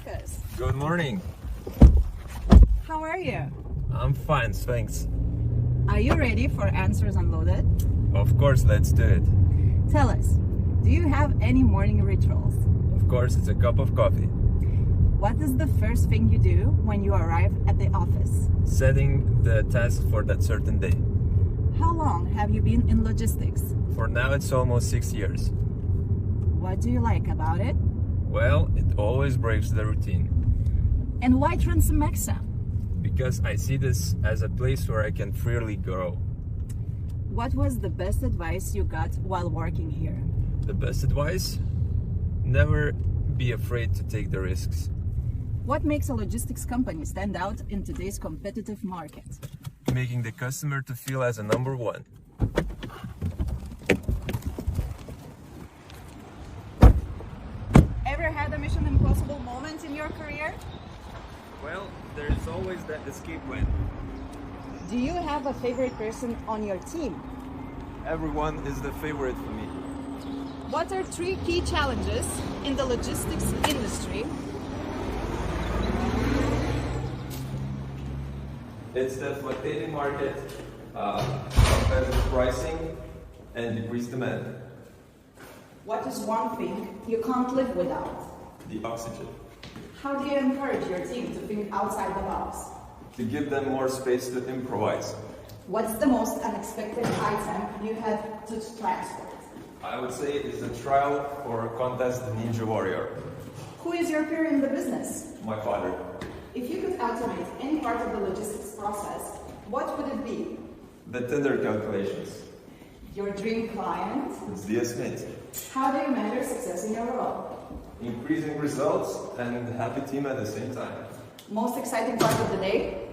Rokas. Good morning. How are you? I'm fine, thanks. Are you ready for Answers Unloaded? Of course, let's do it. Tell us, do you have any morning rituals? Of course, it's a cup of coffee. What is the first thing you do when you arrive at the office? Setting the task for that certain day. How long have you been in logistics? For now, it's almost 6 years. What do you like about it? Well, it always breaks the routine. And why Transimeksa? Because I see this as a place where I can freely grow. What was the best advice you got while working here? The best advice? Never be afraid to take the risks. What makes a logistics company stand out in today's competitive market? Making the customer to feel as a number one. Ever had a Mission Impossible moment in your career? Well, there's always that escape plan. Do you have a favorite person on your team? Everyone is the favorite for me. What are 3 key challenges in the logistics industry? It's the fluctuating market, competitive pricing, and decreased demand. What is one thing you can't live without? The oxygen. How do you encourage your team to think outside the box? To give them more space to improvise. What's the most unexpected item you had to transport? I would say it's a trial for a contest Ninja Warrior. Who is your peer in the business? My father. If you could automate any part of the logistics process, what would it be? The tender calculations. Your dream client? It's the estimate. How do you measure success in your role? Increasing results and happy team at the same time. Most exciting part of the day?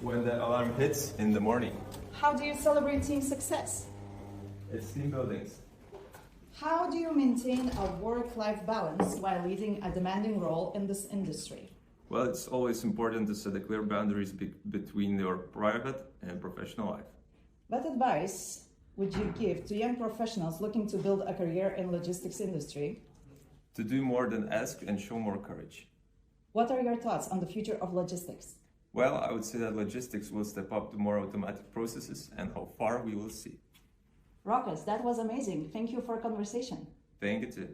When the alarm hits in the morning. How do you celebrate team success? It's team buildings. How do you maintain a work-life balance while leading a demanding role in this industry? Well, it's always important to set the clear boundaries between your private and professional life. What advice would you give to young professionals looking to build a career in logistics industry? To do more than ask and show more courage. What are your thoughts on the future of logistics? Well, I would say that logistics will step up to more automatic processes, and how far we will see. Rokas, that was amazing. Thank you for conversation. Thank you too.